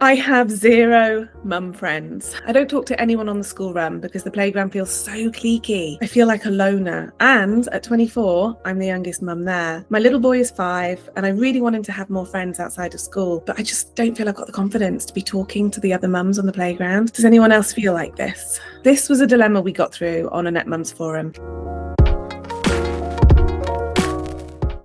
I have zero mum friends. I don't talk to anyone on the school run because the playground feels so cliquey. I feel like a loner. And at 24, I'm the youngest mum there. My little boy is 5 and I really want him to have more friends outside of school, but I just don't feel I've got the confidence to be talking to the other mums on the playground. Does anyone else feel like this? This was a dilemma we got through on a Netmums Forum.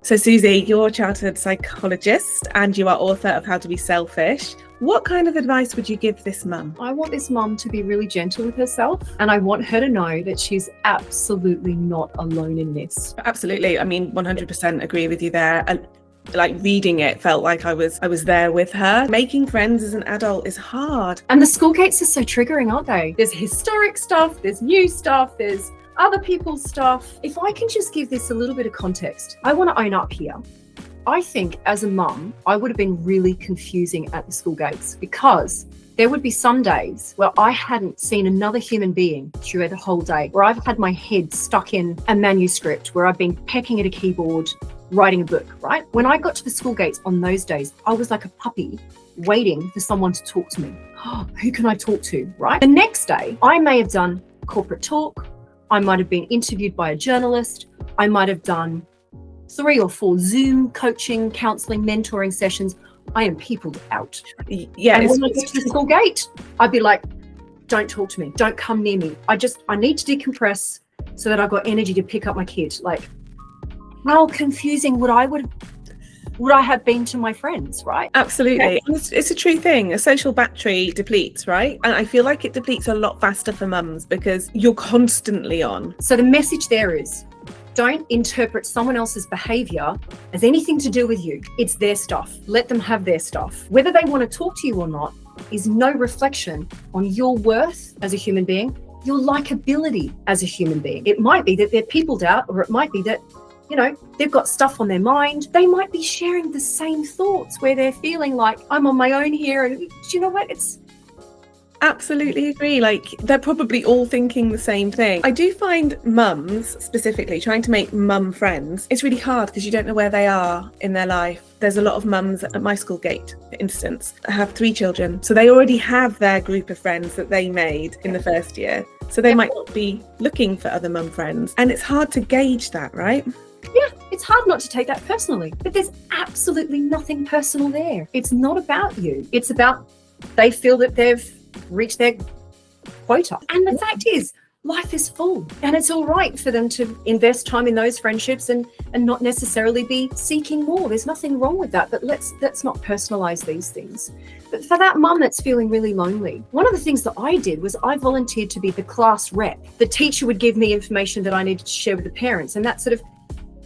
So Suzy, you're a chartered psychologist and you are author of How to Be Selfish. What kind of advice would you give this mum? I want this mum to be really gentle with herself, and I want her to know that she's absolutely not alone in this. Absolutely. I mean, 100% agree with you there. Like reading it felt like I was there with her. Making friends as an adult is hard. And the school gates are so triggering, aren't they? There's historic stuff, there's new stuff, there's other people's stuff. If I can just give this a little bit of context, I want to own up here. I think as a mum, I would have been really confusing at the school gates because there would be some days where I hadn't seen another human being through the whole day, where I've had my head stuck in a manuscript, where I've been pecking at a keyboard, writing a book, right? When I got to the school gates on those days, I was like a puppy waiting for someone to talk to me. Oh, who can I talk to, right? The next day, I may have done corporate talk. I might have been interviewed by a journalist. I might have done 3 or 4 Zoom coaching, counselling, mentoring sessions. I am peopled out. Yeah. And when I get to the school gate, I'd be like, don't talk to me. Don't come near me. I need to decompress so that I've got energy to pick up my kid. Like, how confusing would I have been to my friends, right? Absolutely. Yeah. It's a true thing. A social battery depletes, right? And I feel like it depletes a lot faster for mums because you're constantly on. So the message there is, don't interpret someone else's behavior as anything to do with you. It's their stuff. Let them have their stuff. Whether they want to talk to you or not is no reflection on your worth as a human being, your likability as a human being. It might be that they're peopled out, or it might be that, they've got stuff on their mind. They might be sharing the same thoughts where they're feeling like, I'm on my own here. And do you know what? It's absolutely agree. Like, they're probably all thinking the same thing. I do find mums specifically trying to make mum friends, it's really hard because you don't know where they are in their life. There's a lot of mums at my school gate, for instance, that have 3 children. So they already have their group of friends that they made in the first year. So they might not be looking for other mum friends. And it's hard to gauge that, right? Yeah, it's hard not to take that personally. But there's absolutely nothing personal there. It's not about you. It's about they feel that they've reach their quota. And the fact is, life is full, and it's all right for them to invest time in those friendships and not necessarily be seeking more. There's nothing wrong with that, but let's not personalize these things. But for that mum that's feeling really lonely, one of the things that I did was I volunteered to be the class rep. The teacher would give me information that I needed to share with the parents, and that sort of,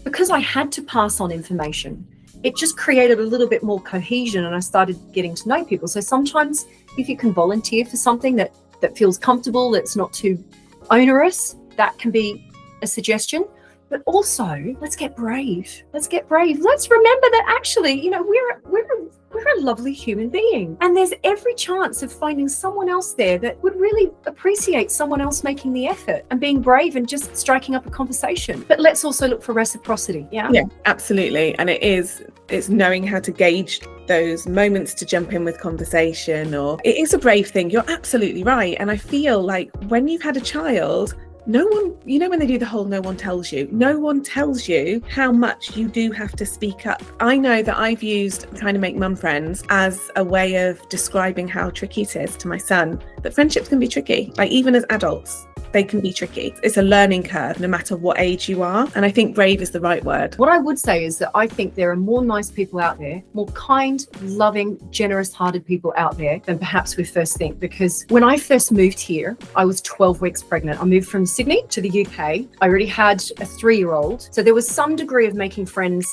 because I had to pass on information, it just created a little bit more cohesion, and I started getting to know people. So sometimes if you can volunteer for something that feels comfortable, that's not too onerous, that can be a suggestion. But also, let's get brave. Let's remember that actually, we're a lovely human being. And there's every chance of finding someone else there that would really appreciate someone else making the effort and being brave and just striking up a conversation. But let's also look for reciprocity. Yeah, absolutely. And it's knowing how to gauge those moments to jump in with conversation, or it is a brave thing. You're absolutely right. And I feel like when you've had a child, no one, when they do the whole no one tells you how much you do have to speak up. I know that I've used trying to make mum friends as a way of describing how tricky it is to my son, that friendships can be tricky. Like, even as adults, they can be tricky. It's a learning curve no matter what age you are. And I think brave is the right word. What I would say is that I think there are more nice people out there, more kind, loving, generous-hearted people out there than perhaps we first think. Because when I first moved here, I was 12 weeks pregnant. I moved from Sydney to the UK. I already had a 3-year-old. So there was some degree of making friends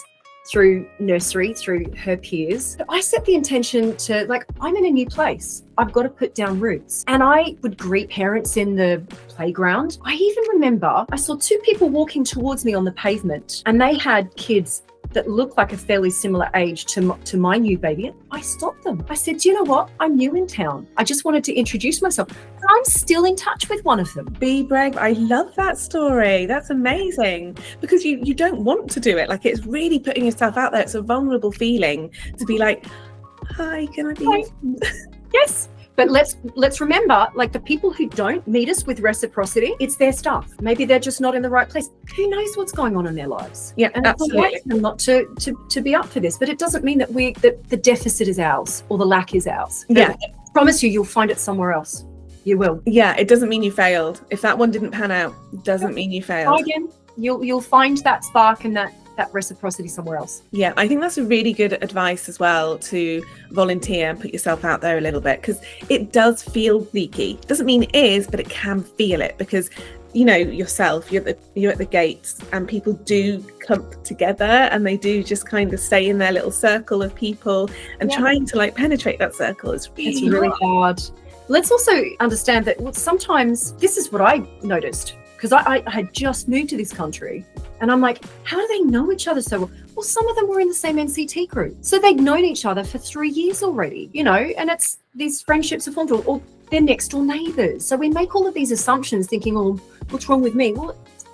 through nursery, through her peers. But I set the intention to, I'm in a new place. I've got to put down roots. And I would greet parents in the playground. I even remember I saw 2 people walking towards me on the pavement, and they had kids that looked like a fairly similar age to my new baby. I stopped them. I said, do you know what? I'm new in town. I just wanted to introduce myself. And I'm still in touch with one of them. Be brave. I love that story. That's amazing. Because you don't want to do it. Like, it's really putting yourself out there. It's a vulnerable feeling to be like, hi, can I be? Hi. But let's remember, like, the people who don't meet us with reciprocity, it's their stuff. Maybe they're just not in the right place. Who knows what's going on in their lives? Yeah, and it's all right for them not to be up for this. But it doesn't mean that the deficit is ours or the lack is ours. Yeah, I promise you'll find it somewhere else. You will. Yeah, it doesn't mean you failed. If that one didn't pan out, doesn't mean you failed. Try again. You'll find that spark and that reciprocity somewhere else. Yeah, I think that's a really good advice as well, to volunteer and put yourself out there a little bit, because it does feel leaky. It doesn't mean it is, but it can feel it, because you know yourself, you're at the gates and people do clump together and they do just kind of stay in their little circle of people, and trying to like penetrate that circle is really hard. Let's also understand that sometimes, this is what I noticed, because I had just moved to this country, and I'm like, how do they know each other so well? Well, some of them were in the same NCT group, so they'd known each other for 3 years already, you know, and it's these friendships are formed, or they're next door neighbours. So we make all of these assumptions thinking, oh, what's wrong with me? Well, it's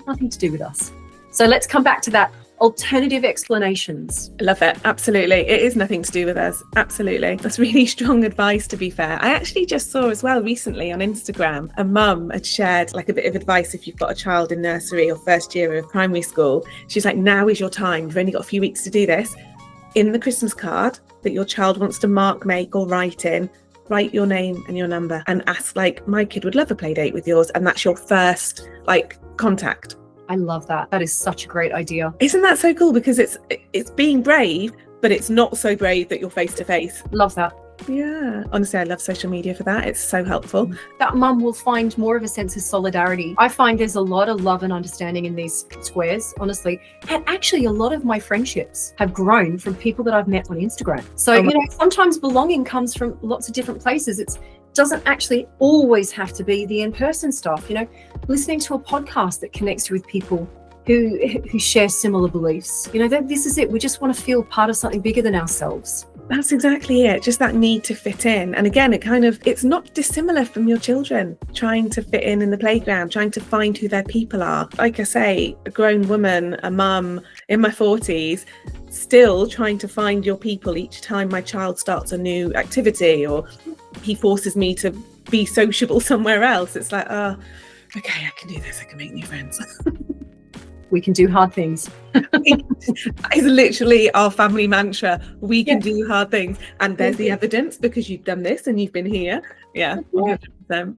nothing to do with us. So let's come back to that. Alternative explanations. I love it. Absolutely. It is nothing to do with us. Absolutely. That's really strong advice, to be fair. I actually just saw as well recently on Instagram, a mum had shared like a bit of advice if you've got a child in nursery or first year of primary school. She's like, now is your time. You've only got a few weeks to do this. In the Christmas card that your child wants to mark, make or write in, write your name and your number and ask, like, my kid would love a play date with yours. And that's your first like contact. I love that. That is such a great idea. Isn't that so cool? Because it's being brave, but it's not so brave that you're face to face. Love that. Yeah, honestly, I love social media for that. It's so helpful. That mum will find more of a sense of solidarity. I find there's a lot of love and understanding in these squares, honestly. And actually, a lot of my friendships have grown from people that I've met on Instagram. So, you know, sometimes belonging comes from lots of different places. It doesn't actually always have to be the in-person stuff. You know, listening to a podcast that connects you with people who share similar beliefs. You know, this is it. We just want to feel part of something bigger than ourselves. That's exactly it. Just that need to fit in. And again, it's not dissimilar from your children trying to fit in the playground, trying to find who their people are. Like I say, a grown woman, a mum in my 40s, still trying to find your people each time my child starts a new activity or he forces me to be sociable somewhere else. It's like, okay, I can do this. I can make new friends. We can do hard things. It's literally our family mantra. We can do hard things. And there's the evidence, because you've done this and you've been here. Yeah, 100%.